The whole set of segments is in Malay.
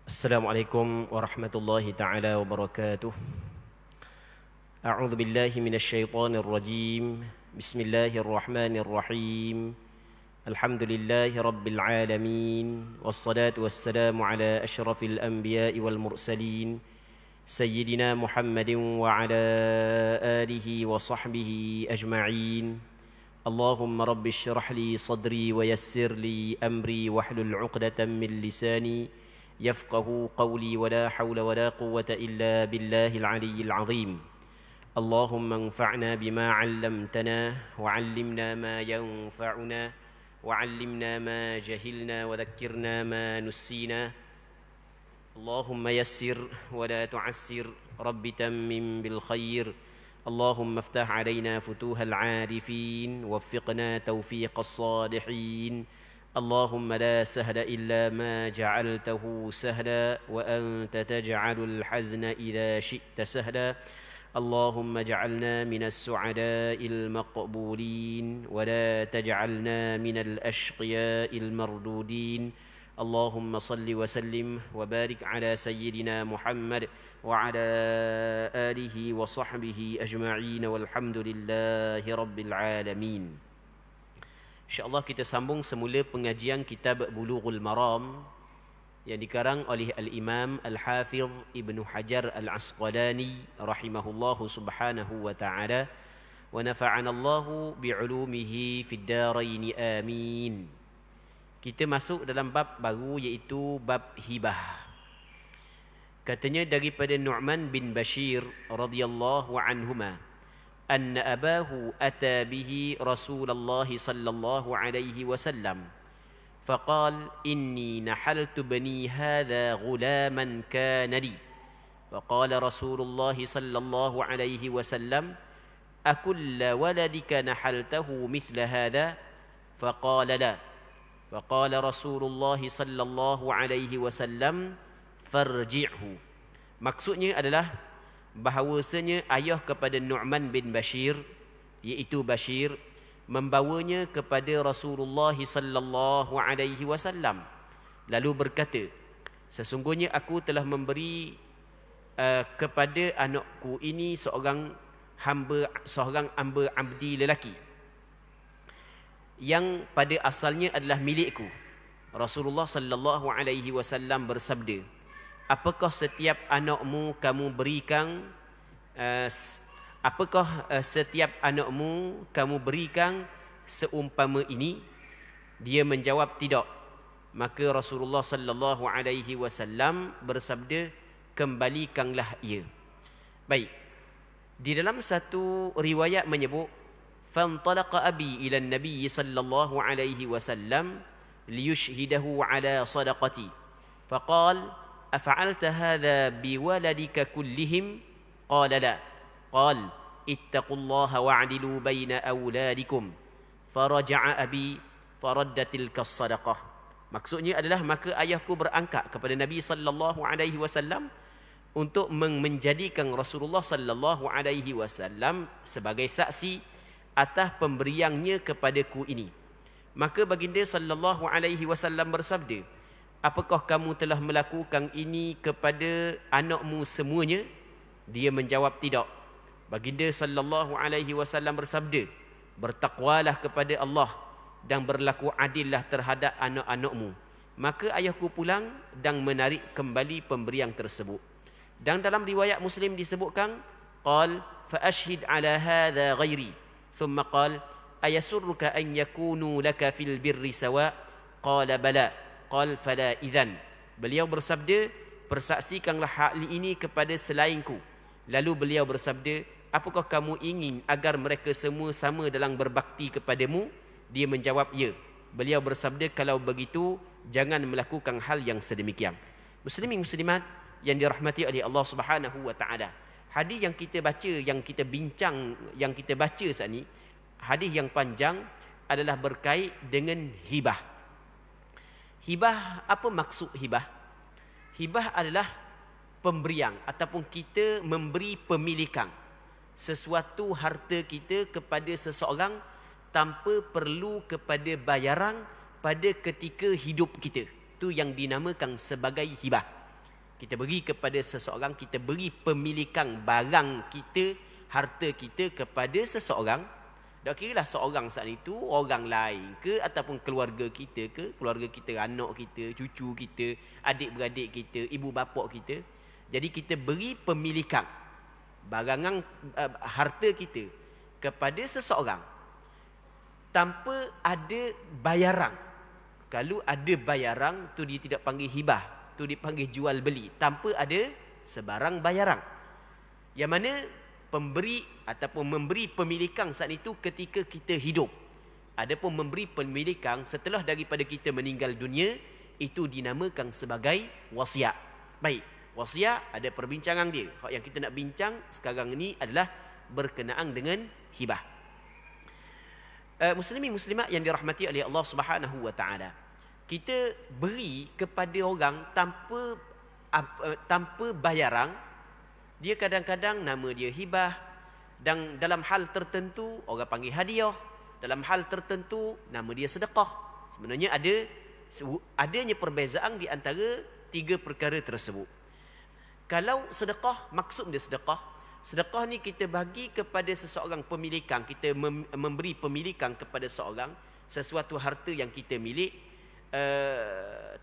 Assalamualaikum warahmatullahi taala wabarakatuh. A'udzu billahi minasyaitonir rajim. Bismillahirrahmanirrahim. Alhamdulillahi rabbil alamin. Wassalatu wassalamu ala asyrafil anbiya'i wal mursalin. Sayyidina Muhammadin wa ala alihi wa sahbihi ajma'in. Allahumma rabbi syrah li sadri wa yassir li amri wahlul 'uqdatam min lisani yafqahu qawli wa la hawla wa la quwwata illa billahil aliyyil 'azim. Allahumma anfa'na bima 'allamtana wa 'allimna ma yanfa'una wa 'allimna ma jahilna wa dhakkirna ma nussina. Allahumma yassir wa la tu'assir, rabbi tammim bil khair. اللهم افتح علينا فتوح العارفين ووفقنا توفيق الصالحين. اللهم لا سهل إلا ما جعلته سهلا وأنت تجعل الحزن إذا شئت سهلا. اللهم اجعلنا من السعداء المقبولين ولا تجعلنا من الأشقياء المردودين. اللهم صل وسلم وبارك على سيدنا محمد وعلى آله وصحبه أجمعين والحمد لله رب العالمين. InsyaAllah kita sambung semula pengajian kitab Bulughul Maram yang dikarang oleh Al-Imam Al-Hafidh Ibn Hajar Al-Asqalani rahimahullahu subhanahu wa ta'ala wa nafa'ana Allahu bi'ulumihi fid daraini amin. Kita masuk dalam bab baru iaitu bab hibah. Katanya daripada Nu'man bin Bashir radhiyallahu anhuma anna abahu ata bihi Rasulullah sallallahu alaihi wasallam faqal inni nahaltu bani hadha ghulaman kana li faqala Rasulullah sallallahu alaihi wasallam akulla waladika nahaltahu mithla hadha faqala la فقال رسول الله صلى الله عليه وسلم farji'hu. Maksudnya adalah bahawasanya ayah kepada Nu'man bin Bashir iaitu Bashir membawanya kepada Rasulullah sallallahu alaihi wasallam lalu berkata, sesungguhnya aku telah memberi kepada anakku ini seorang hamba abdi lelaki yang pada asalnya adalah milikku. Rasulullah sallallahu alaihi wasallam bersabda, apakah setiap anakmu kamu berikan seumpama ini? Dia menjawab tidak. Maka Rasulullah sallallahu alaihi wasallam bersabda, kembalikanlah ia. Baik. Di dalam satu riwayat menyebut فانطلق أبي إلى النبي صلى الله عليه وسلم ليشهده على صدقتي فقال أفعلت هذا بولدك كلهم؟ قال لا. قال اتقوا الله واعدلوا بين أولادكم. فرجع أبي فرد تلك الصدقة. Maksudnya adalah maka ayahku berangkat kepada Nabi sallallahu alaihi wasallam untuk menjadikan Rasulullah sallallahu alaihi wasallam sebagai saksi atas pemberiannya kepadaku ini. Maka baginda sallallahu alaihi wasallam bersabda, apakah kamu telah melakukan ini kepada anakmu semuanya? Dia menjawab tidak. Baginda sallallahu alaihi wasallam bersabda, bertakwalah kepada Allah dan berlaku adillah terhadap anak-anakmu. Maka ayahku pulang dan menarik kembali pemberian tersebut. Dan dalam riwayat Muslim disebutkan, qal fa ashhid ala hadha ghairi. ثم قال أيسرك أن يكونوا لك في البر سواء؟ قال بلى. قال فلا إذن. Beliau bersabda, persaksikanlah hal ini kepada selainku. Lalu beliau bersabda, apakah kamu ingin agar mereka semua sama dalam berbakti kepadamu? Dia menjawab ya. Beliau bersabda, kalau begitu jangan melakukan hal yang sedemikian. Muslimin muslimat yang dirahmati oleh Allah Subhanahu wa taala. Hadis yang kita baca, yang kita bincang, yang kita baca saat ini, hadis yang panjang adalah berkait dengan hibah. Hibah, apa maksud hibah? Hibah adalah pemberian ataupun kita memberi pemilikan sesuatu harta kita kepada seseorang tanpa perlu kepada bayaran pada ketika hidup kita. tu yang dinamakan sebagai hibah. Kita beri kepada seseorang, kita beri pemilikan barang kita, harta kita kepada seseorang. Tak kira lah seorang saat itu, orang lain ke, ataupun keluarga kita ke, keluarga kita, anak kita, cucu kita, adik-beradik kita, ibu bapa kita. Jadi kita beri pemilikan barangan, harta kita kepada seseorang tanpa ada bayaran. Kalau ada bayaran, tu dia tidak panggil hibah, tu dipanggil jual beli, tanpa ada sebarang bayaran. Yang mana pemberi ataupun memberi pemilikan saat itu ketika kita hidup. Adapun memberi pemilikan setelah daripada kita meninggal dunia, itu dinamakan sebagai wasiat. Baik, wasiat ada perbincangan dia. Yang kita nak bincang sekarang ini adalah berkenaan dengan hibah. Muslimin muslimat yang dirahmati oleh Allah Subhanahu wa taala. Kita beri kepada orang tanpa bayaran. Dia kadang-kadang nama dia hibah, dan dalam hal tertentu orang panggil hadiah, dalam hal tertentu nama dia sedekah. Sebenarnya adanya perbezaan di antara tiga perkara tersebut. Kalau sedekah, maksud dia sedekah, sedekah ni kita bagi kepada seseorang pemilikan, kita memberi pemilikan kepada seorang sesuatu harta yang kita milik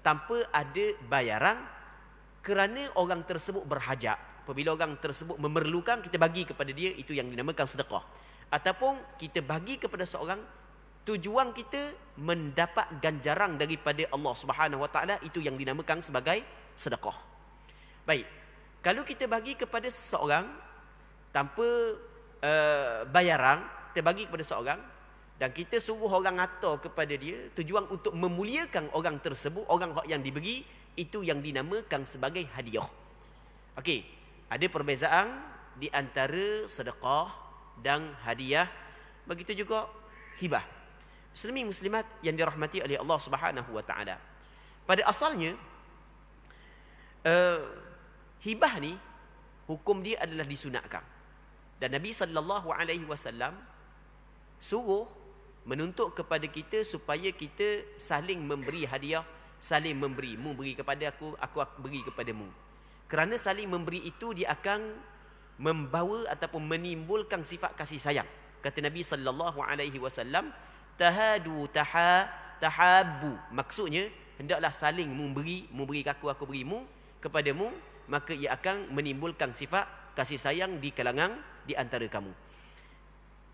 tanpa ada bayaran, kerana orang tersebut berhajat. Apabila orang tersebut memerlukan, kita bagi kepada dia, itu yang dinamakan sedekah. Ataupun kita bagi kepada seorang, tujuan kita mendapat ganjaran daripada Allah Subhanahu wa taala, itu yang dinamakan sebagai sedekah. Baik, kalau kita bagi kepada seseorang tanpa bayaran, kita bagi kepada seorang dan kita suruh orang atar kepada dia, tujuan untuk memuliakan orang tersebut, orang yang diberi, itu yang dinamakan sebagai hadiah. Okey, ada perbezaan di antara sedekah dan hadiah. Begitu juga hibah. Muslimin muslimat yang dirahmati oleh Allah Subhanahu wa taala. Pada asalnya hibah ni hukum dia adalah disunatkan. Dan Nabi sallallahu alaihi wasallam suruh menuntut kepada kita supaya kita saling memberi hadiah, saling memberi. Mu beri kepada aku, aku beri kepadamu. Kerana saling memberi itu dia akan membawa ataupun menimbulkan sifat kasih sayang. Kata Nabi sallallahu alaihi wasallam, tahadu tahabbu. Maksudnya hendaklah saling memberi, mu beri aku berimu kepadamu, maka ia akan menimbulkan sifat kasih sayang di kalangan di antara kamu.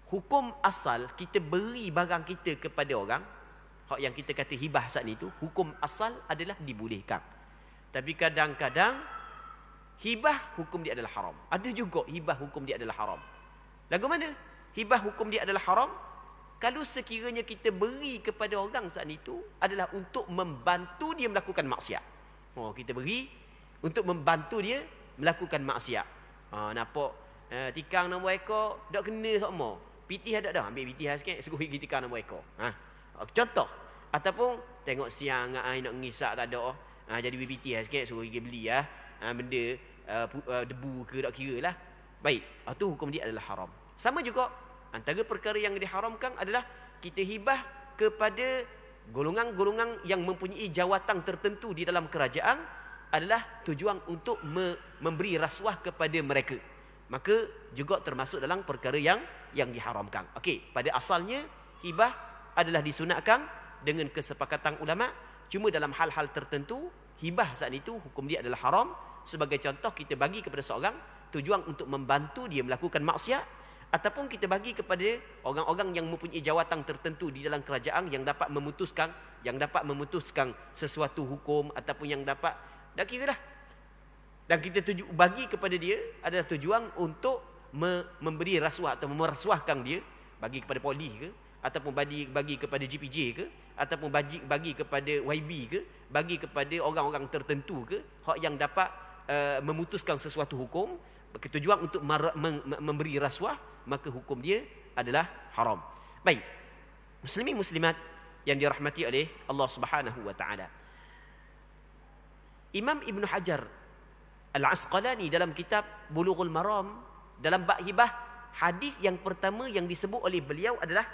Hukum asal kita beri barang kita kepada orang, hak yang kita kata hibah saat ni tu, hukum asal adalah dibolehkan. Tapi kadang-kadang hibah hukum dia adalah haram. Ada juga hibah hukum dia adalah haram. Lagu mana? Hibah hukum dia adalah haram kalau sekiranya kita beri kepada orang saat itu adalah untuk membantu dia melakukan maksiat. Kita beri untuk membantu dia melakukan maksiat. Nampak tikang nombor ekor tak kena sama. Pitih ada dah, ambil pitih sikit, suruh pergi tikang nombor ekor. Contoh. Ataupun tengok siang nak ngisak tak ada. Jadi pitih sikit, suruh pergi beli benda debu ke tak kira lah. Baik, itu hukum dia adalah haram. Sama juga antara perkara yang diharamkan adalah kita hibah kepada golongan-golongan yang mempunyai jawatan tertentu di dalam kerajaan, adalah tujuan untuk memberi rasuah kepada mereka. Maka juga termasuk dalam perkara yang diharamkan. Okey, pada asalnya hibah adalah disunatkan dengan kesepakatan ulama. Cuma dalam hal-hal tertentu hibah saat itu hukum dia adalah haram. Sebagai contoh, kita bagi kepada seorang tujuan untuk membantu dia melakukan maksiat, ataupun kita bagi kepada orang-orang yang mempunyai jawatan tertentu di dalam kerajaan yang dapat memutuskan sesuatu hukum, ataupun yang dapat dah kira dah. Dan kita bagi kepada dia adalah tujuan untuk memberi rasuah atau merasuahkan dia, bagi kepada polis ke, ataupun bagi kepada GPJ ke, ataupun bagi kepada YB ke, bagi kepada orang-orang tertentu ke, hak yang dapat memutuskan sesuatu hukum, bertujuan untuk memberi rasuah, maka hukum dia adalah haram. Baik, muslimin muslimat yang dirahmati oleh Allah Subhanahu wa taala. Imam Ibn Hajar Al-Asqalani dalam kitab Bulughul Maram, dalam bab hibah, hadis yang pertama yang disebut oleh beliau adalah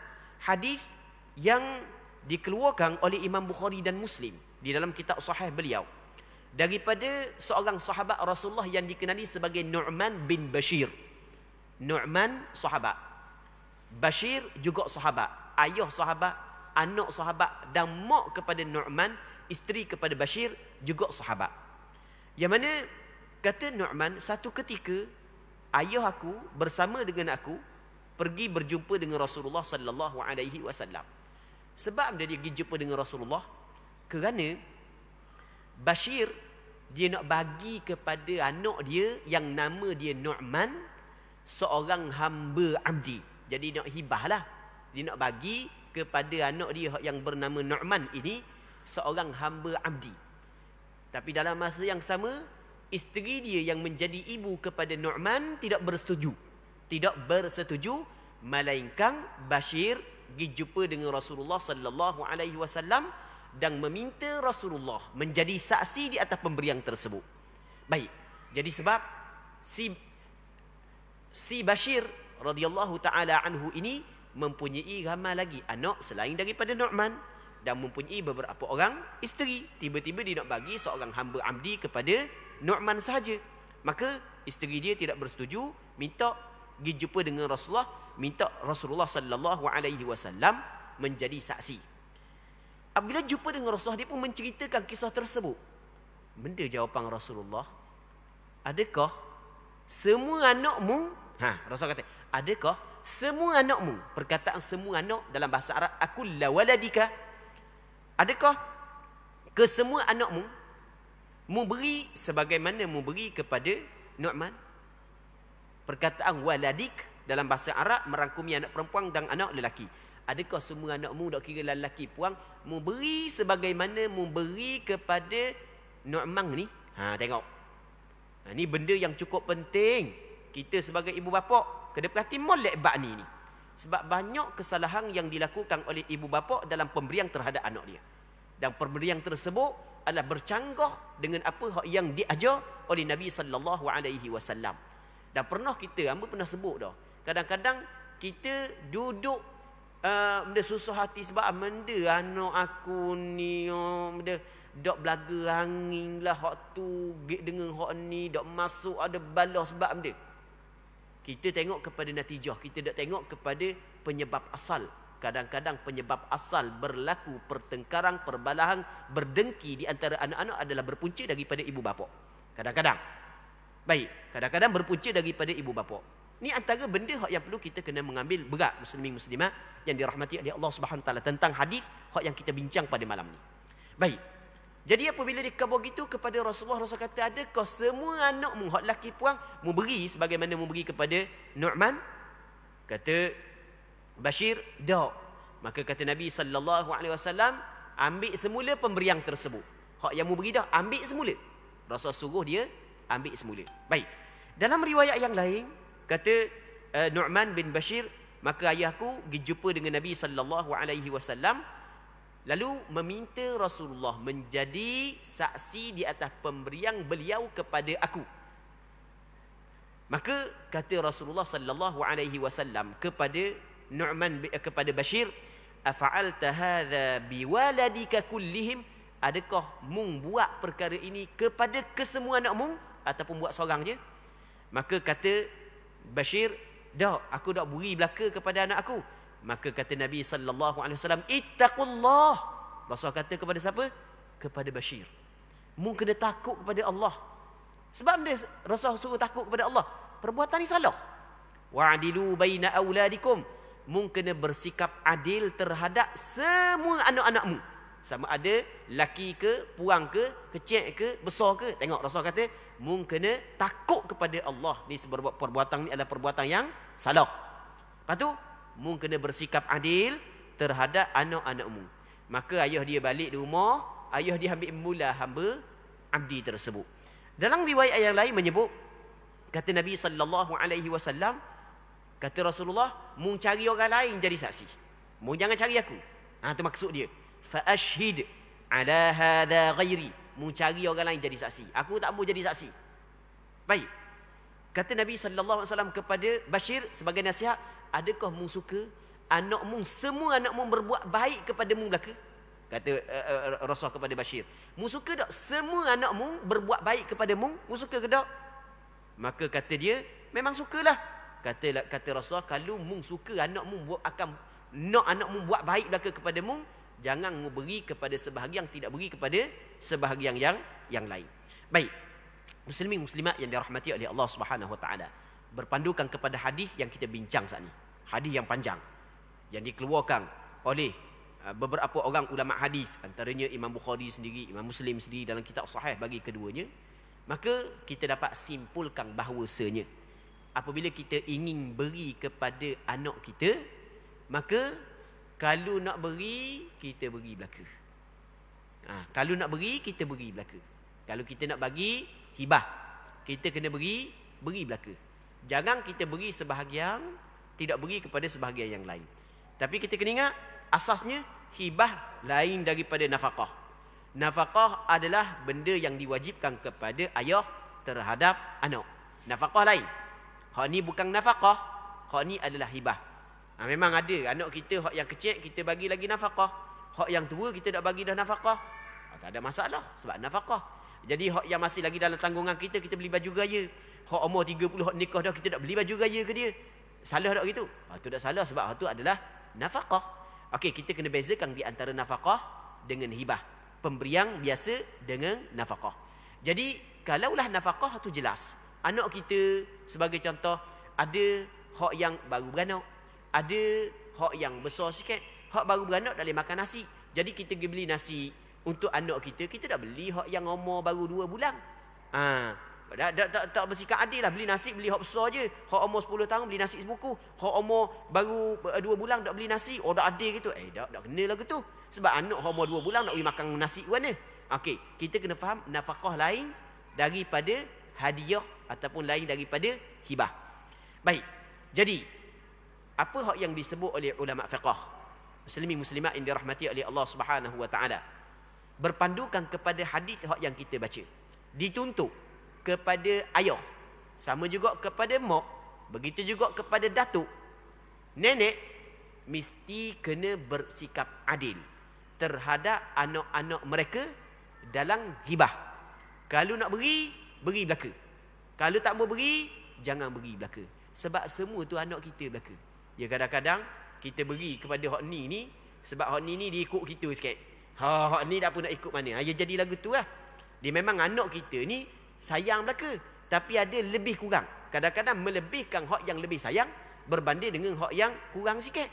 hadis yang dikeluarkan oleh Imam Bukhari dan Muslim di dalam kitab sahih beliau daripada seorang sahabat Rasulullah yang dikenali sebagai Nu'man bin Bashir. Nu'man sahabat, Bashir juga sahabat, ayah sahabat, anak sahabat, dan mak kepada Nu'man, isteri kepada Bashir juga sahabat. Yang mana kata Nu'man, satu ketika ayah aku bersama dengan aku pergi berjumpa dengan Rasulullah sallallahu alaihi wasallam. Sebab dia pergi jumpa dengan Rasulullah kerana Bashir dia nak bagi kepada anak dia yang nama dia Nu'man seorang hamba abdi. Jadi nak hibahlah. Dia nak bagi kepada anak dia yang bernama Nu'man ini seorang hamba abdi. Tapi dalam masa yang sama, isteri dia yang menjadi ibu kepada Nu'man tidak bersetuju. Tidak bersetuju, melainkan Bashir pergi jumpa dengan Rasulullah sallallahu alaihi wasallam dan meminta Rasulullah menjadi saksi di atas pemberian tersebut. Baik. Jadi sebab si Bashir radhiyallahu taala anhu ini mempunyai ramai lagi anak selain daripada Nu'man dan mempunyai beberapa orang isteri. Tiba-tiba dia nak bagi seorang hamba abdi kepada Nu'man sahaja. Maka isteri dia tidak bersetuju, minta pergi jumpa dengan Rasulullah, minta Rasulullah sallallahu alaihi wasallam menjadi saksi. Apabila jumpa dengan Rasulullah, dia pun menceritakan kisah tersebut. Benda jawapan Rasulullah, adakah semua anakmu, Rasulullah kata, adakah semua anakmu, perkataan semua anak dalam bahasa Arab, akulla waladika, adakah kesemua anakmu mu beri sebagaimana mu beri kepada Nu'man? Perkataan waladik dalam bahasa Arab merangkumi anak perempuan dan anak lelaki. Adakah semua anakmu, tak kira lelaki puang, mu beri sebagaimana mu beri kepada Nu'man ni? Tengok. Ni benda yang cukup penting. Kita sebagai ibu bapa kena perhati molek bab ni. Sebab banyak kesalahan yang dilakukan oleh ibu bapa dalam pemberian terhadap anak dia. Dan pemberian tersebut adalah bercanggah dengan apa yang diajar oleh Nabi sallallahu alaihi wasallam. Dan pernah hamba pernah sebut dah. Kadang-kadang kita duduk benda susah hati sebab benda anak aku ni benda dok belaga angin lah hak tu dengan hak ni dok masuk ada balas sebab benda. Kita tengok kepada natijah, kita tak tengok kepada penyebab asal. Kadang-kadang penyebab asal berlaku pertengkaran, perbalahan, berdengki di antara anak-anak adalah berpunca daripada ibu bapa. Kadang-kadang. Baik, kadang-kadang berpunca daripada ibu bapa. Ni antara benda yang perlu kita kena mengambil berat muslimin muslimat yang dirahmati oleh Allah Subhanahu Wa Taala tentang hadis yang kita bincang pada malam ni. Baik. Jadi apabila dia khabar gitu kepada Rasulullah, Rasul kata, adakah semua anakmu hak lelaki puang mu beri sebagaimana mu beri kepada Nu'man? Kata Bashir, dak. Maka kata Nabi sallallahu alaihi wasallam, ambil semula pemberian tersebut. Hak yang mu beri dah, ambil semula. Rasul suruh dia ambil semula. Baik. Dalam riwayat yang lain kata Nu'man bin Bashir, maka ayahku pergi jumpa dengan Nabi sallallahu alaihi wasallam lalu meminta Rasulullah menjadi saksi di atas pemberian beliau kepada aku. Maka kata Rasulullah sallallahu alaihi wasallam kepada Nu'man, kepada Bashir, afa'alta hadza biwaladika kullihim, adakah mung buat perkara ini kepada kesemua anakmu ataupun buat seorang je? Maka kata Bashir, dah aku dak beri belaka kepada anak aku. Maka kata Nabi sallallahu alaihi wasallam, ittaqullah. Rasul kata kepada siapa? Kepada Bashir. Mu kena takut kepada Allah. Sebab dia Rasul suruh takut kepada Allah. Perbuatan ni salah. Wa'dilu baina auladikum. Mu kena bersikap adil terhadap semua anak-anakmu. Sama ada laki ke, puang ke, kecil ke, besar ke. Tengok Rasul kata, mu kena takut kepada Allah. Ni sebab perbuatan ni adalah perbuatan yang salah. Lepas tu, mu kena bersikap adil terhadap anak-anakmu. Maka ayah dia balik di rumah, ayah dia ambil mula hamba abdi tersebut. Dalam riwayat yang lain menyebut, kata Nabi sallallahu alaihi wasallam, kata Rasulullah, mu cari orang lain jadi saksi. Mu jangan cari aku. Itu maksud dia. Fa ashhid ala hadha ghairi. Mu cari orang lain jadi saksi. Aku tak mau jadi saksi. Baik. Kata Nabi sallallahu alaihi wasallam kepada Bashir sebagai nasihat, adakah mu suka anakmu, semua anakmu berbuat baik kepadamu belaka? Kata Rasul kepada Bashir, mu suka tak semua anak mu berbuat baik kepada mu? Mu suka ke tak? Maka kata dia, memang sukalah. Kata Rasul, kalau mu suka anak mu akan nak anak mu buat baik belaka kepada mu, jangan mu beri kepada sebahagian, tidak beri kepada sebahagian yang lain. Baik. Muslimin muslimat yang dirahmati oleh Allah Subhanahu wa taala. Berpandukan kepada hadis yang kita bincang saat ni. Hadis yang panjang yang dikeluarkan oleh beberapa orang ulama hadis, antaranya Imam Bukhari sendiri, Imam Muslim sendiri dalam kitab sahih bagi keduanya. Maka kita dapat simpulkan bahawasanya apabila kita ingin beri kepada anak kita, maka kalau nak beri, kita beri belaka. Kalau nak beri, kita beri belaka. Kalau kita nak bagi hibah, kita kena beri belaka. Jangan kita beri sebahagian, tidak beri kepada sebahagian yang lain. Tapi kita kena ingat, asasnya hibah lain daripada nafkah. Nafkah adalah benda yang diwajibkan kepada ayah terhadap anak. Nafkah lain. Hak ni bukan nafkah, hak ni adalah hibah. Memang ada anak kita, hak yang kecil kita bagi lagi nafkah. Hak yang tua kita nak bagi dah nafkah. Tak ada masalah sebab nafkah. Jadi hak yang masih lagi dalam tanggungan kita, kita beli baju raya. Hak umur 30 hak nikah dah, kita nak beli baju raya ke dia. Salah tak gitu? Itu tak salah sebab hak tu adalah nafkah. Okey, kita kena bezakan di antara nafkah dengan hibah. Pemberian biasa dengan nafkah. Jadi, kalaulah nafkah tu jelas. Anak kita sebagai contoh, ada hak yang baru beranak, ada hak yang besar sikit. Hak baru beranak tak boleh makan nasi. Jadi kita pergi beli nasi untuk anak kita, kita tak beli hak yang umur baru 2 bulan. Tak bersikap adil lah. Beli nasi, beli hak besar je. Hak umur 10 tahun beli nasi sebuku. Hak umur baru 2 bulan tak beli nasi. Oh, tak adil gitu. Tak kena lah gitu. Sebab anak hak umur 2 bulan nak pergi makan nasi mana? Okey, kita kena faham nafkah lain daripada hadiah ataupun lain daripada hibah. Baik. Jadi, apa hak yang disebut oleh ulama fiqh? Muslimin muslimat yang dirahmati oleh Allah Subhanahu wa taala. Berpandukan kepada hadis hak yang kita baca. Dituntut kepada ayah, sama juga kepada mak, begitu juga kepada datuk, nenek, mesti kena bersikap adil terhadap anak-anak mereka dalam hibah. Kalau nak beri, beri belaka. Kalau tak mau beri, jangan beri belaka. Sebab semua tu anak kita belaka. Ya, kadang-kadang kita beri kepada hak ni sebab hak ni dia ikut kita sikit. Hak ni tak apa nak ikut mana. Ya, jadi lagu tu lah. Dia memang anak kita ni sayang belaka, tapi ada lebih kurang. Kadang-kadang melebihkan hak yang lebih sayang berbanding dengan hak yang kurang sikit.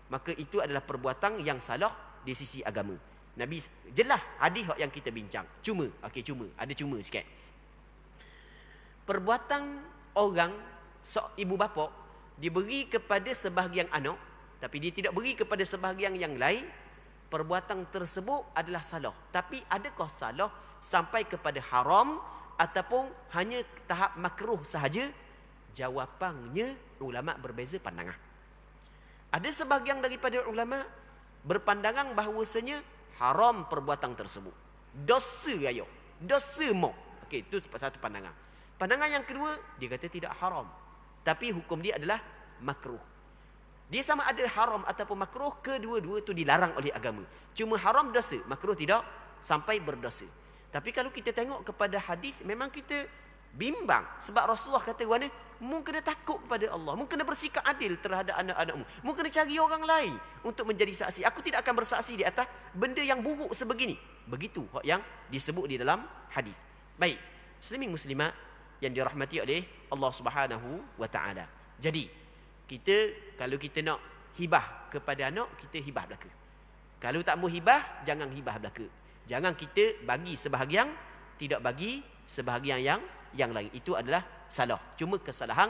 Maka itu adalah perbuatan yang salah di sisi agama. Nabi jelas hadis hak yang kita bincang. Cuma ada cuma sikit. Perbuatan orang ibu bapa diberi kepada sebahagian anak, tapi dia tidak beri kepada sebahagian yang lain, perbuatan tersebut adalah salah. Tapi adakah salah sampai kepada haram ataupun hanya tahap makruh sahaja? Jawapannya ulama berbeza pandangan. Ada sebahagian daripada ulama berpandangan bahawasanya haram perbuatan tersebut. Dosa ayah, dosa mak. Okey, itu satu pandangan. Pandangan yang kedua, dia kata tidak haram, tapi hukum dia adalah makruh. Dia sama ada haram ataupun makruh, kedua-dua itu dilarang oleh agama. Cuma haram dosa, makruh tidak sampai berdosa. Tapi kalau kita tengok kepada hadis, memang kita bimbang. Sebab Rasulullah kata mana? Mu kena takut kepada Allah. Mu kena bersikap adil terhadap anak-anakmu. Mu kena cari orang lain untuk menjadi saksi. Aku tidak akan bersaksi di atas benda yang buruk sebegini. Begitu yang disebut di dalam hadis. Baik, muslimin muslimat yang dirahmati oleh Allah Subhanahu wa taala. Jadi, kalau kita nak hibah kepada anak, kita hibah belaka. Kalau tak mau hibah, jangan hibah belaka. Jangan kita bagi sebahagian, tidak bagi sebahagian yang lain. Itu adalah salah. Cuma kesalahan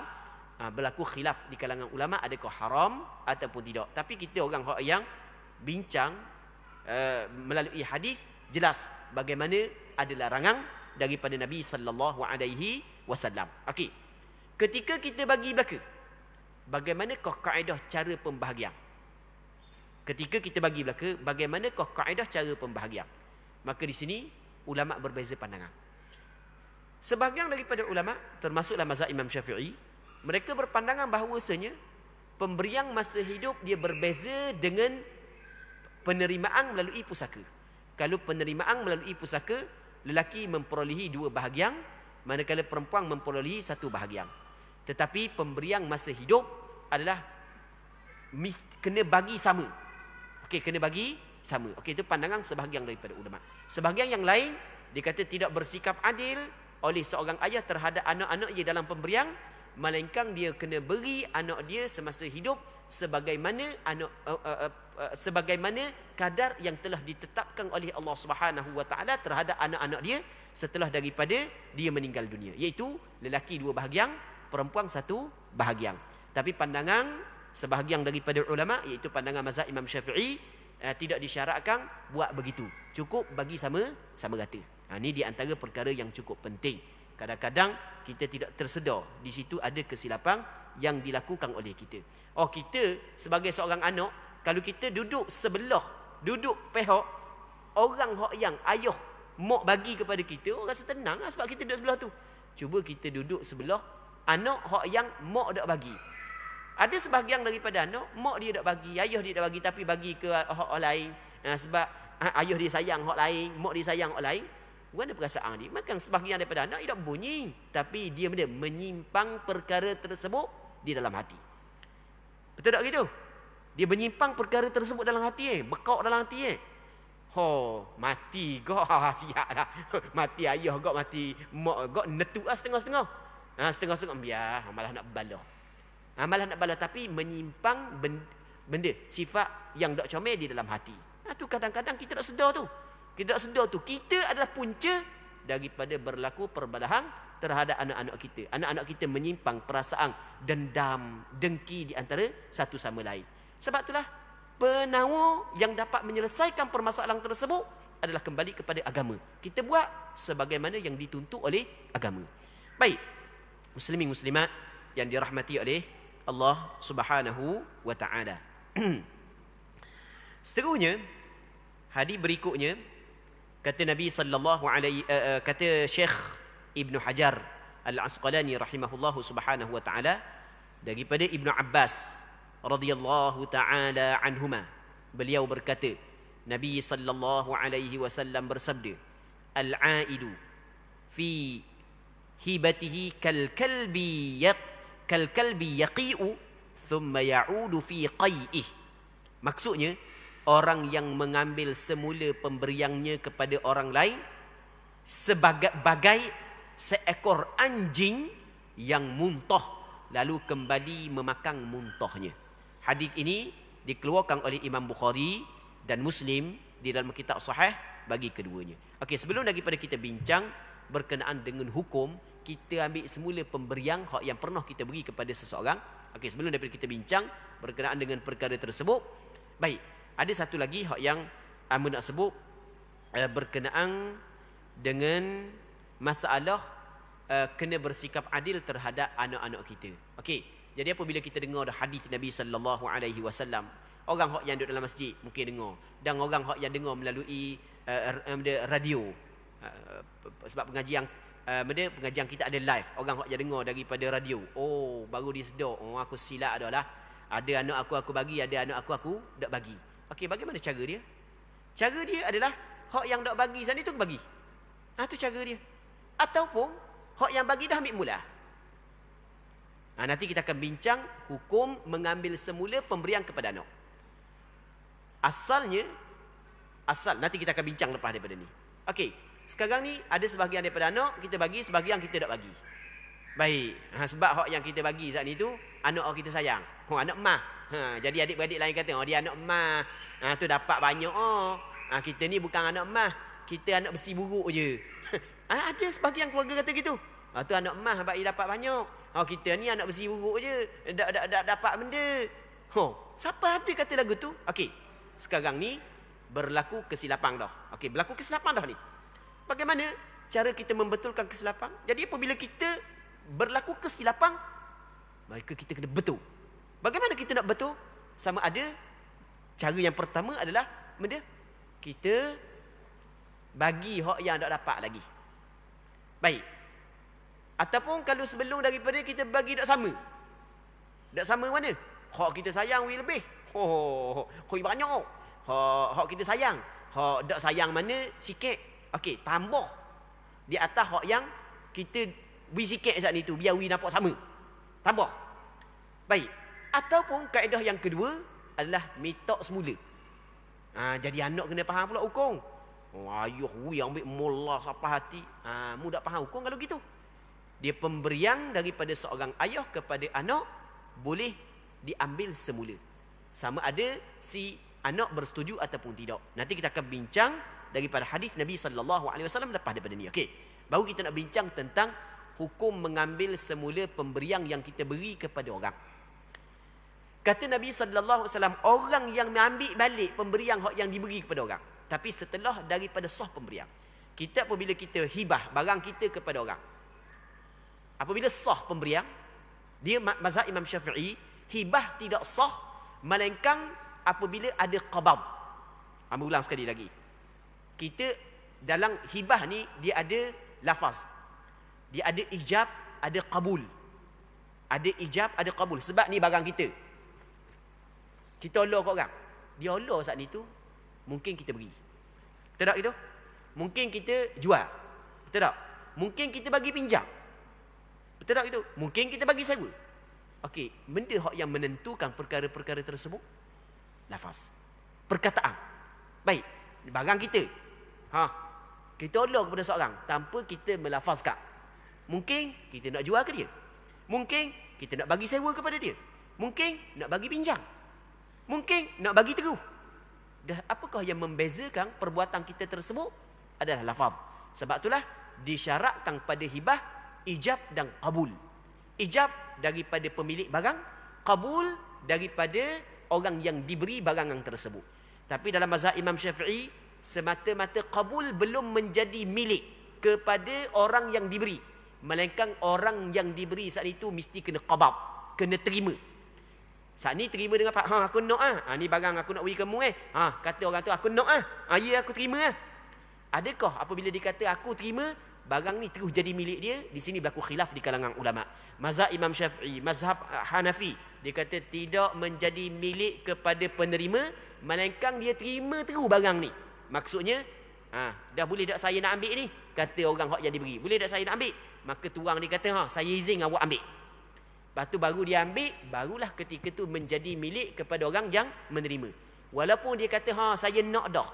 berlaku khilaf di kalangan ulama, adakah haram ataupun tidak. Tapi kita orang yang bincang melalui hadis, jelas bagaimana ada larangan daripada Nabi sallallahu alaihi wasallam. Okey. Ketika kita bagi belaka, bagaimanakah kaedah cara pembahagian? Ketika kita bagi belaka, bagaimanakah kaedah cara pembahagian? Maka di sini ulama berbeza pandangan. Sebahagian daripada ulama, termasuklah mazhab Imam Syafi'i, mereka berpandangan bahawasanya pemberian masa hidup dia berbeza dengan penerimaan melalui pusaka. kalau penerimaan melalui pusaka, lelaki memperolehi 2 bahagian, manakala perempuan memperolehi 1 bahagian. Tetapi pemberian masa hidup adalah kena bagi sama. Okey, kena bagi sama. Okey, itu pandangan sebahagian daripada ulama. Sebahagian yang lain dia kata tidak bersikap adil oleh seorang ayah terhadap anak-anak dia dalam pemberian, melainkan dia kena beri anak dia semasa hidup sebagaimana sebagaimana kadar yang telah ditetapkan oleh Allah Subhanahu wa taala terhadap anak-anak dia setelah daripada dia meninggal dunia, iaitu lelaki 2 bahagian, perempuan 1 bahagian. Tapi pandangan sebahagian daripada ulama, iaitu pandangan mazhab Imam Syafi'i, tidak disyaratkan buat begitu, cukup bagi sama rata. Ini di antara perkara yang cukup penting. Kadang-kadang kita tidak tersedar di situ ada kesilapan yang dilakukan oleh kita. Kita sebagai seorang anak, kalau kita duduk sebelah, duduk pihak orang yang ayah mak bagi kepada kita, orang rasa tenang sebab kita duduk sebelah tu. Cuba kita duduk sebelah anak yang mak dak bagi. Ada sebahagian daripada anak, mak dia dak bagi, ayah dia dak bagi, tapi bagi ke hak lain. Sebab ayah dia sayang hak lain, mak dia sayang hak lain. Mana perasaan dia? Maka sebahagian daripada anak tidak bunyi, tapi dia menyimpang perkara tersebut di dalam hati. Betul tak gitu? Dia menyimpang perkara tersebut dalam hati, bekak dalam hati. Mati gak siap lah. Mati ayah gak, mati mak gak, netuk setengah-setengah. Setengah-setengah biar malah nak bala. Malah nak bala, tapi menyimpang benda sifat yang tak comel di dalam hati. Tu kadang-kadang kita tak sedar tu. Kita tak sedar tu. Kita adalah punca daripada berlaku perbalahan terhadap anak-anak kita. Anak-anak kita menyimpang perasaan dendam, dengki di antara satu sama lain. Sebab itulah penawar yang dapat menyelesaikan permasalahan tersebut adalah kembali kepada agama. Kita buat sebagaimana yang dituntut oleh agama. Baik, muslimin muslimat yang dirahmati oleh Allah Subhanahu wa taala. Seterusnya, hadis berikutnya kata Nabi sallallahu alaihi kata Syekh Ibn Hajar Al-Asqalani rahimahullahu subhanahu wa taala daripada Ibnu Abbas radhiyallahu taala anhuma, beliau berkata Nabi sallallahu alaihi wasallam bersabda, al-aidu fi hibatihi kal-kalbi yaqi'u thumma ya'udu fi qai'ih. Maksudnya, orang yang mengambil semula pemberiannya kepada orang lain sebagai seekor anjing yang muntah lalu kembali memakan muntahnya. Hadis ini dikeluarkan oleh Imam Bukhari dan Muslim di dalam kitab sahih bagi keduanya. Okey, sebelum daripada kita bincang berkenaan dengan hukum, kita ambil semula pemberian hak yang pernah kita beri kepada seseorang. Okey, sebelum daripada kita bincang berkenaan dengan perkara tersebut, baik, ada satu lagi hak yang amba nak sebut berkenaan dengan masalah kena bersikap adil terhadap anak-anak kita. Okey, jadi apabila kita dengar hadis Nabi sallallahu alaihi wasallam, orang hak yang duduk dalam masjid mungkin dengar, dan orang hak yang dengar melalui radio, sebab pengajian kita ada live, orang hak yang dengar daripada radio, baru disedar, aku silap adalah ada anak aku bagi, ada anak aku tak bagi. Okey, bagaimana cara dia? Cara dia adalah hak yang tak bagi sana tu bagi. Tu cara dia. Ataupun hak yang bagi dah ambil mula. Nanti kita akan bincang hukum mengambil semula pemberian kepada anak. Asal nanti kita akan bincang lepas daripada ni. Okey, sekarang ni ada sebahagian daripada anak kita bagi, sebahagian kita tak bagi. Baik, sebab hak yang kita bagi saat ni tu anak kita sayang. Anak mah. Jadi adik-beradik lain kata, dia anak mah. Tu dapat banyak. Kita ni bukan anak mah, kita anak besi buruk je. Ada sebahagian keluarga kata gitu. Tu anak mah sebab dia dapat banyak. Kita ni anak besi buruk je, tak dapat benda. Siapa ada kata lagu tu? Okey, sekarang ni berlaku kesilapan dah. Okey, berlaku kesilapan dah ni. Bagaimana cara kita membetulkan kesilapan? Jadi apabila kita berlaku kesilapan, maka kita kena betul. Bagaimana kita nak betul? Sama ada cara yang pertama adalah benda kita bagi hak yang tak dapat lagi. Baik. Ataupun kalau sebelum daripada kita bagi tak sama. Tak sama mana? Hak kita sayang lebih. Banyak. Hak kita sayang. Hak dak sayang mana sikit. Okey, tambah di atas hak yang kita wi sikit saat ni tu biar wi nampak sama. Tambah. Baik. Ataupun kaedah yang kedua adalah mitok semula. Jadi anak kena faham pula hukum. Ayuh wi ambil mula siapa hati. Mu dak faham hukum kalau gitu. Dia pemberian daripada seorang ayah kepada anak boleh diambil semula. Sama ada si anak bersetuju ataupun tidak. Nanti kita akan bincang daripada hadis Nabi SAW lepas daripada ni. Okey. Baru kita nak bincang tentang hukum mengambil semula pemberian yang kita beri kepada orang. Kata Nabi SAW, orang yang mengambil balik pemberian yang diberi kepada orang. Tapi setelah daripada sah pemberian. Kita apabila kita hibah barang kita kepada orang. Apabila sah pemberian, dia mazhab Imam Syafi'i, hibah tidak sah melainkan apabila ada qabad. Ambil ulang sekali lagi. Kita dalam hibah ni dia ada lafaz. Dia ada ijab, ada qabul. Ada ijab, ada qabul. Sebab ni barang kita. Kita olor kat orang. Dia olor saat ni tu, mungkin kita beri. Betul tak itu? Mungkin kita jual. Betul tak? Mungkin kita bagi pinjam. Betul tak itu? Mungkin kita bagi sewa. Okey, benda yang menentukan perkara-perkara tersebut lafaz. Perkataan. Baik, barang kita. Kita olor kepada seorang tanpa kita melafazkan. Mungkin kita nak jual ke dia. Mungkin kita nak bagi sewa kepada dia. Mungkin nak bagi pinjam. Mungkin nak bagi teruh. Dah apakah yang membezakan perbuatan kita tersebut adalah lafaz. Sebab itulah disyaratkan pada hibah ijab dan qabul. Ijab daripada pemilik barang, qabul daripada orang yang diberi barang yang tersebut. Tapi dalam mazhab Imam Syafi'i, semata-mata qabul belum menjadi milik kepada orang yang diberi. Melainkan orang yang diberi saat itu mesti kena qabab, kena terima. Saat ni terima dengan Pak, aku nak ni barang aku nak beri kamu kata orang tu aku nak ya aku terima Adakah apabila dikata aku terima, barang ni terus jadi milik dia? Di sini berlaku khilaf di kalangan ulama. Mazhab Imam Syafi'i, mazhab Hanafi, dia kata tidak menjadi milik kepada penerima, melainkan dia terima terus barang ni. Maksudnya, dah boleh tak saya nak ambil ni? Kata orang hak yang diberi, boleh tak saya nak ambil? Maka tuang dia kata, saya izin awak ambil. Lepas tu baru dia ambil, barulah ketika tu menjadi milik kepada orang yang menerima. Walaupun dia kata, saya nak dah,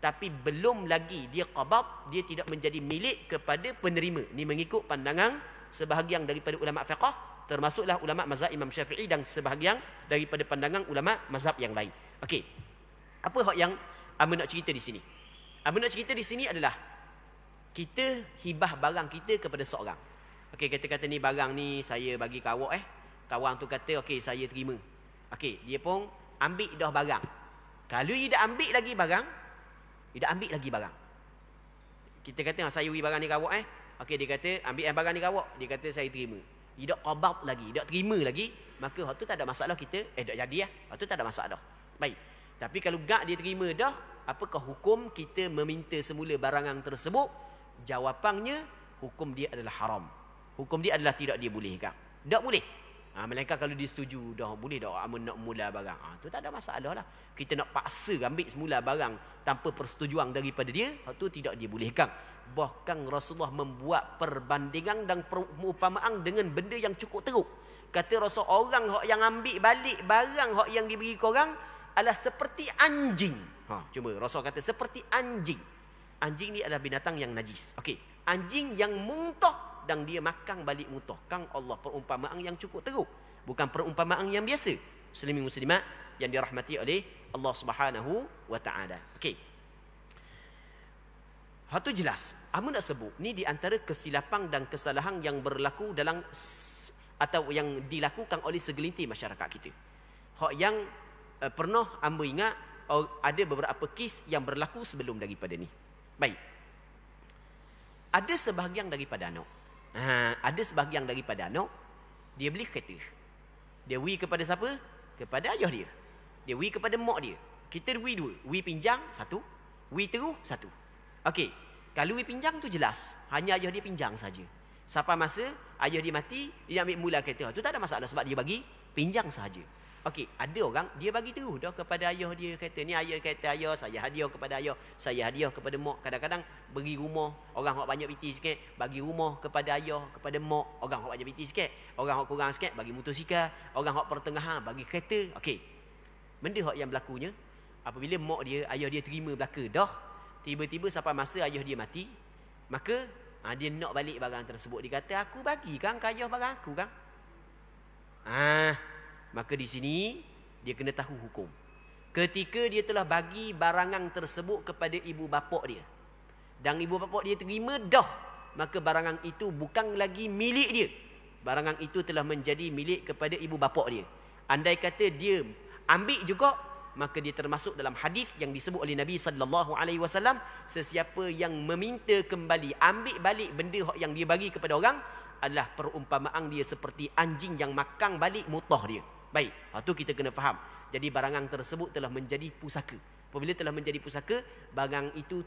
tapi belum lagi dia qabad, dia tidak menjadi milik kepada penerima. Ini mengikut pandangan sebahagian daripada ulama fiqh, termasuklah ulama mazhab Imam Syafi'i dan sebahagian daripada pandangan ulama mazhab yang lain. Okey. Apa hak yang Amin nak cerita di sini? Amin nak cerita di sini adalah kita hibah barang kita kepada seorang. Okey, kata-kata ni barang ni saya bagi ke awak Kawan tu kata okey saya terima. Okey, dia pun ambil dah barang. Kalau dia dah ambil lagi barang, dia dah ambil lagi barang. Kita kata saya beri barang ni ke awak Okey, dia kata ambil barang ni ke awak. Dia kata saya terima. Dia tak qabad lagi, tak terima lagi, maka hak tu tak ada masalah kita. Tak jadi hak tu tak ada masalah. Baik. Tapi kalau gak dia terima dah, apakah hukum kita meminta semula barang yang tersebut? Jawapannya hukum dia adalah haram. Hukum dia adalah tidak dia bolehkan. Tak boleh. Melainkan kalau dia setuju, dah boleh dah Amun nak mula barang. Tu tak ada masalah lah. Kita nak paksa ambil semula barang tanpa persetujuan daripada dia, tu tidak dibolehkan. Bahkan Rasulullah membuat perbandingan dan perumpamaan dengan benda yang cukup teruk. Kata Rasul, orang yang ambil balik barang yang diberi ke orang adalah seperti anjing. Cuma Rasul kata seperti anjing. Anjing ni adalah binatang yang najis. Okey, anjing yang muntah dan dia makan balik muntah. Kang Allah, perumpamaan yang cukup teruk. Bukan perumpamaan yang biasa. Muslimin muslimat yang dirahmati oleh Allah Subhanahu wa taala. Okey. Hal tu jelas. Amun nak sebut ni di antara kesilapan dan kesalahan yang berlaku dalam atau yang dilakukan oleh segelintir masyarakat kita. Hak yang pernah ambo ingat ada beberapa kes yang berlaku sebelum daripada ni. Baik. Ada sebahagian daripada anak. Ada sebahagian daripada anak, dia beli kereta. Dia beri kepada siapa? Kepada ayah dia. Dia beri kepada mak dia. Kita beri dua. Beri pinjam satu, beri teruh satu. Okey. Kalau beri pinjam tu jelas, hanya ayah dia pinjam saja. Sampai masa ayah dia mati, dia ambil mula kereta. Tu tak ada masalah sebab dia bagi pinjam sahaja. Okey, ada orang dia bagi terus dah kepada ayah dia, kata ni ayah kata ayah, saya hadiah kepada ayah, saya hadiah kepada mak. Kadang-kadang beri rumah, orang hok banyak piti sikit, bagi rumah kepada ayah, kepada mak. Orang hok banyak piti sikit, orang hok kurang sikit bagi motosikal, orang hok pertengahan bagi kereta. Okey. Benda hok yang berlakunya apabila mak dia, ayah dia terima belaka dah, tiba-tiba sampai masa ayah dia mati, maka dia nak balik barang tersebut. Dia kata, aku bagi kan ke ayah barang aku kan. Maka di sini dia kena tahu hukum. Ketika dia telah bagi barangan tersebut kepada ibu bapa dia, dan ibu bapa dia terima dah, maka barangan itu bukan lagi milik dia. Barangan itu telah menjadi milik kepada ibu bapa dia. Andai kata dia ambil juga, maka dia termasuk dalam hadis yang disebut oleh Nabi sallallahu alaihi wasallam, sesiapa yang meminta kembali, ambil balik benda yang dia bagi kepada orang, adalah perumpamaan dia seperti anjing yang makan balik mutah dia. Baik, itu kita kena faham. Jadi barangan tersebut telah menjadi pusaka. Apabila telah menjadi pusaka, barang itu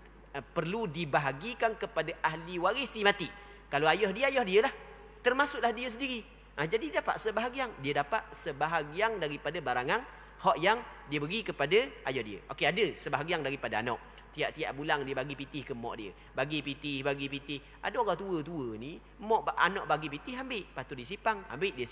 perlu dibahagikan kepada ahli waris si mati. Kalau ayah dia lah, termasuklah dia sendiri. Jadi dapat sebahagian. Dia dapat sebahagian daripada barangan hak yang dia beri kepada ayah dia. Okey, ada sebahagian daripada anak. Tiap-tiap bulan dia bagi pitih ke mak dia. Bagi pitih. Ada orang tua-tua ni, mak anak bagi pitih ambil. Lepas tu dia sipang, ambil dia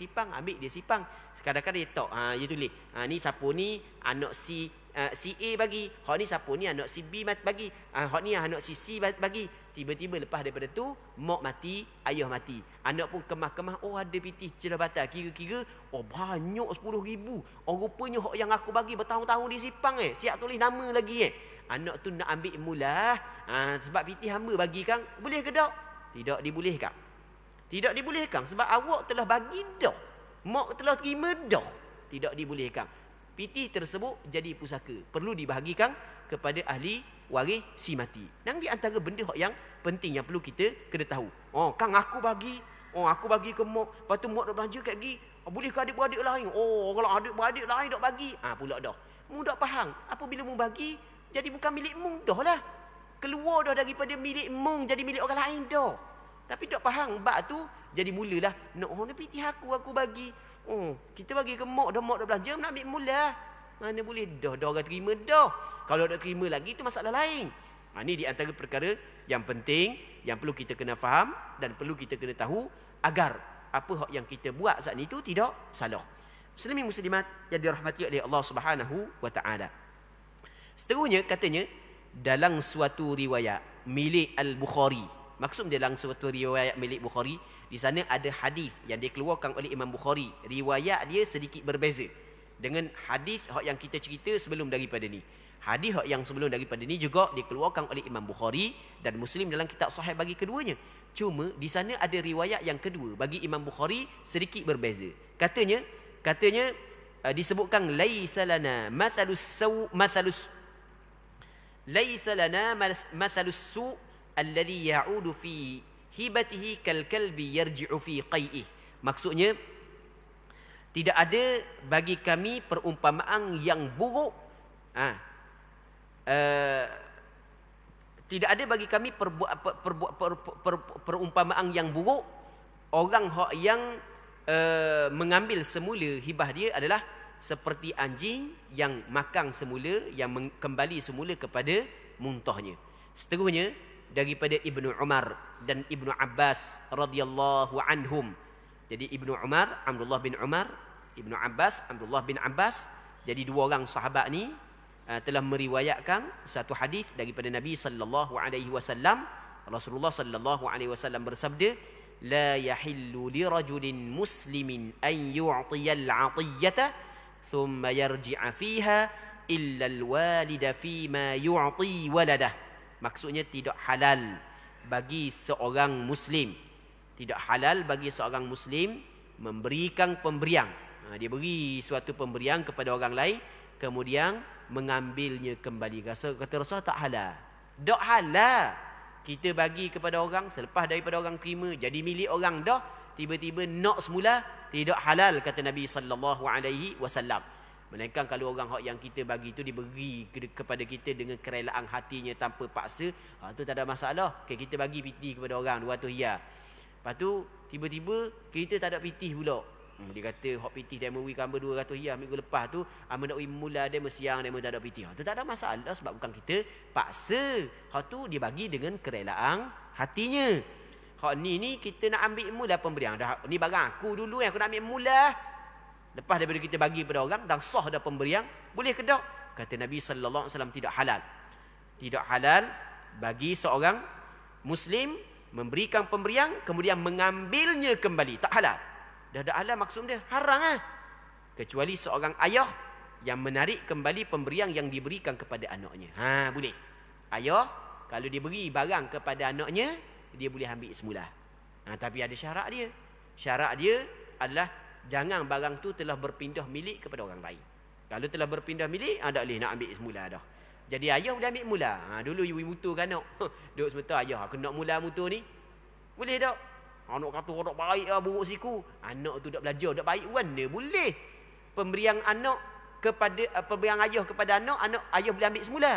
sipang. Kadang-kadang dia tak. Dia tulis. Ni siapa ni anak si A bagi. Hak ni siapa ni anak si B bagi. Hak ni anak si C bagi. Tiba-tiba lepas daripada tu, mak mati, ayah mati. Anak pun kemah-kemah, ada pitih cerabatan. Kira-kira, banyak 10,000. Rupanya hak yang aku bagi bertahun-tahun disipang siap tulis nama lagi Anak tu nak ambil mula, sebab pitih hamba bagi kan, boleh ke tak? Tidak dibolehkan. Tidak dibolehkan sebab awak telah bagi dah. Mak telah terima dah. Tidak dibolehkan. Pitih tersebut jadi pusaka. Perlu dibahagikan kepada ahli waris si mati. Dan di antara benda yang penting yang perlu kita kena tahu. Kan aku bagi. Aku bagi ke mak. Lepas tu mak nak belanja kat gigi. Boleh ke adik-beradik lain? Kalau adik-beradik lain tak bagi. Pula dah. Mu tak faham. Apabila mu bagi, jadi bukan milik mu dah lah. Keluar dah daripada milik mu, jadi milik orang lain dah. Tapi tak faham. Bak tu jadi mulalah. Nak pitih aku bagi. Kita bagi ke mak dah belanja, nak ambil mula. Mana boleh dah orang terima dah. Kalau tak terima lagi itu masalah lain. Ini di antara perkara yang penting yang perlu kita kena faham dan perlu kita kena tahu agar apa yang kita buat saat itu tidak salah. Muslimin muslimat yang dirahmati oleh Allah Subhanahu wa taala. Seterusnya katanya dalam suatu riwayat milik Al-Bukhari. Maksud dalam suatu riwayat milik Bukhari, di sana ada hadis yang dikeluarkan oleh Imam Bukhari. Riwayat dia sedikit berbeza dengan hadis yang kita cerita sebelum daripada ni. Hadis yang sebelum daripada ni juga dikeluarkan oleh Imam Bukhari dan Muslim dalam kitab sahih bagi keduanya. Cuma di sana ada riwayat yang kedua bagi Imam Bukhari sedikit berbeza. Katanya disebutkan laisa lana mathalus su alladhi ya'udu fi hibatihi kal kalbi yarji'u fi qai'ih. Maksudnya tidak ada bagi kami perumpamaan yang buruk. Tidak ada bagi kami perumpamaan yang buruk. Orang yang mengambil semula hibah dia adalah seperti anjing yang makan semula, yang kembali semula kepada muntahnya. Seterusnya daripada Ibnu Umar dan Ibnu Abbas radhiyallahu anhum. Jadi Ibnu Umar, Abdullah bin Umar, Ibnu Abbas, Abdullah bin Abbas. Jadi dua orang sahabat ni telah meriwayatkan satu hadis daripada Nabi sallallahu alaihi wasallam. Rasulullah sallallahu alaihi wasallam bersabda, "La yahillu li rajulin muslimin an yu'tiyal 'atiyata thumma yarji'a fiha illa al-walida fima yu'ti waladah." Maksudnya tidak halal bagi seorang muslim. Tidak halal bagi seorang muslim memberikan pemberian. Dia beri suatu pemberian kepada orang lain, kemudian mengambilnya kembali. Kata Rasul tak halal. Tak halal kita bagi kepada orang, selepas daripada orang terima, jadi milik orang dah, tiba-tiba nak semula, tidak halal kata Nabi sallallahu alaihi wasallam. Melainkan kalau orang yang kita bagi itu diberi kepada kita dengan kerelaan hatinya tanpa paksa, itu tak ada masalah. Kita bagi piti kepada orang 200 riyal. Lepas tu tiba-tiba kita tak ada pitih pula. Dia kata hok pitih demo wi kamba 200 riyal minggu lepas tu, ame nak wi mula demo siang demo tak ada pitih. Tu tak ada masalah sebab bukan kita paksa. Hak tu dia bagi dengan kerelaan hatinya. Hak ni kita nak ambil mula pemberian. Dah ni barang aku dulu yang aku nak ambil mula. Lepas daripada kita bagi pada orang dan sah dah pemberian, boleh ke tak? Kata Nabi sallallahu alaihi wasallam tidak halal. Tidak halal bagi seorang muslim memberikan pemberian kemudian mengambilnya kembali. Tak halal. Dah ada halal maksud dia haram kecuali seorang ayah yang menarik kembali pemberian yang diberikan kepada anaknya. Boleh. Ayah kalau dia beri barang kepada anaknya, dia boleh ambil semula. Tapi ada syarat dia. Syarat dia adalah jangan barang tu telah berpindah milik kepada orang lain. Kalau telah berpindah milik, tak boleh nak ambil semula dah. Jadi ayah boleh ambil mula. Dulu ibu mutu kan anak. Duk sebetul ayah aku nak mula mutu ni. Boleh tak? Anak kata orang baik lah buruk siku. Anak tu dak belajar, dak baik kan dia. Boleh. Pemberian anak kepada pemberian ayah kepada anak ayah boleh ambil semula.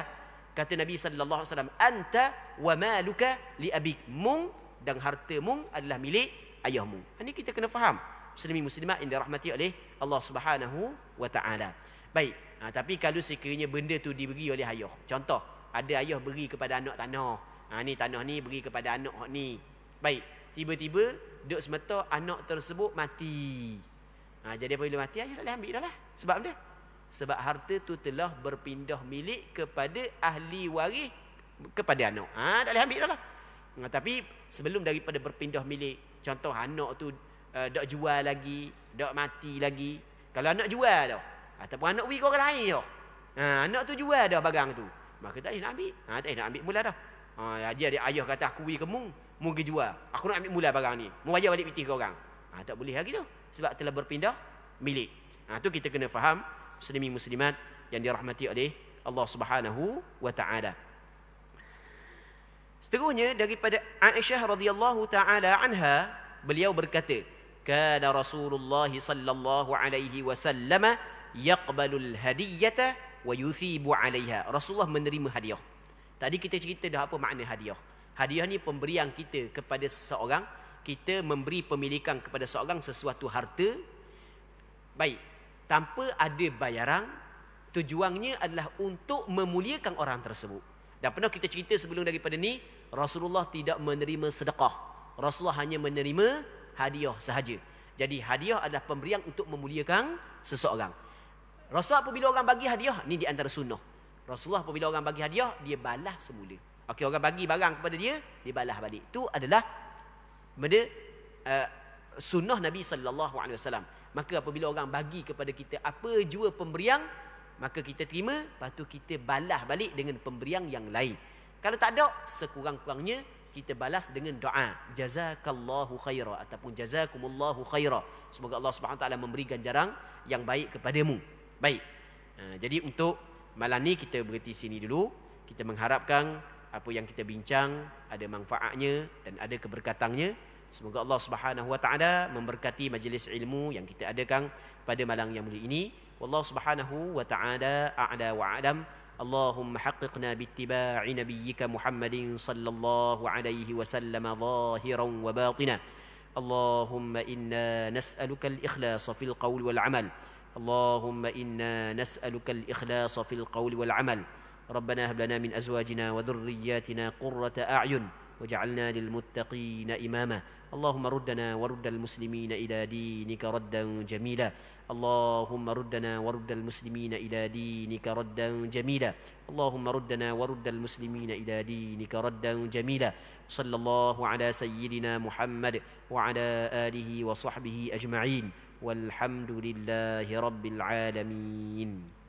Kata Nabi sallallahu alaihi wasallam, anta wa maluka li abik. Mung dan harta mung adalah milik ayahmu. Ini kita kena faham. Muslimin muslimat yang dirahmati oleh Allah Subhanahu wa taala. Baik. Tapi kalau sekiranya benda tu diberi oleh ayah. Contoh, ada ayah beri kepada anak tanah. Ni tanah ni beri kepada anak ni. Baik. Tiba-tiba duk semata anak tersebut mati. Jadi apabila mati ayah tak boleh ambil dah lah. Sebab dia? Sebab harta tu telah berpindah milik kepada ahli waris kepada anak. Tak boleh ambil dah lah. Tapi sebelum daripada berpindah milik, contoh anak tu dak jual lagi, dak mati lagi. Kalau anak jual dah, ataupun anak beri ke orang lain dah. Anak tu jual dah barang tu. Maka tak boleh nak ambil. Tak boleh nak ambil mula dah. Dia ayah kata aku beri ke mung pergi jual. Aku nak ambil mula barang ni. Mu bayar balik pitih ke orang. Tak boleh lagi tu. Sebab telah berpindah milik. Tu kita kena faham muslimin muslimat yang dirahmati oleh Allah Subhanahu wa taala. Seterusnya daripada Aisyah radhiyallahu taala anha, beliau berkata, kana Rasulullah sallallahu alaihi wasallam yaqbalul hadiyata wa yuthibu 'alaiha. Rasulullah menerima hadiah. Tadi kita cerita dah apa makna hadiah. Hadiah ni pemberian kita kepada seseorang. Kita memberi pemilikan kepada seseorang sesuatu harta. Baik. Tanpa ada bayaran. Tujuannya adalah untuk memuliakan orang tersebut. Dan pernah kita cerita sebelum daripada ni, Rasulullah tidak menerima sedekah. Rasulullah hanya menerima hadiah sahaja. Jadi hadiah adalah pemberian untuk memuliakan seseorang. Rasulullah apabila orang bagi hadiah, ni di antara sunnah. Rasulullah apabila orang bagi hadiah, dia balas semula. Okey, orang bagi barang kepada dia, dia balas balik. Itu adalah benda sunnah Nabi sallallahu alaihi wasallam. Maka apabila orang bagi kepada kita apa jua pemberian, maka kita terima, lepas tu kita balas balik dengan pemberian yang lain. Kalau tak ada, sekurang-kurangnya kita balas dengan doa, jazakallahu khaira ataupun jazakumullahu khaira. Semoga Allah Subhanahu taala memberi ganjaran yang baik kepadamu. Baik. Jadi untuk malam ni kita berhenti sini dulu. Kita mengharapkan apa yang kita bincang ada manfaatnya dan ada keberkatannya. Semoga Allah Subhanahu wa taala memberkati majlis ilmu yang kita adakan pada malam yang mulia ini. Wallahu Subhanahu wa taala a'la wa a'lam. Allahumma haqqiqna bittiba'i nabiyyika Muhammadin sallallahu alaihi wasallam zahiran wa batina. Allahumma inna nas'aluka al-ikhlasa fil qawli wal 'amal. Allahumma inna nas'aluka al-ikhlasa fil qawli wal 'amal. ربنا هب لنا من أزواجنا وذرياتنا قرة أعين وجعلنا للمتقين إماما. اللهم ردنا ورد المسلمين إلى دينك ردا جميلا. اللهم ردنا ورد المسلمين إلى دينك ردا جميلا. اللهم ردنا ورد المسلمين إلى دينك ردا جميلا. صلى الله على سيدنا محمد وعلى آله وصحبه أجمعين والحمد لله رب العالمين.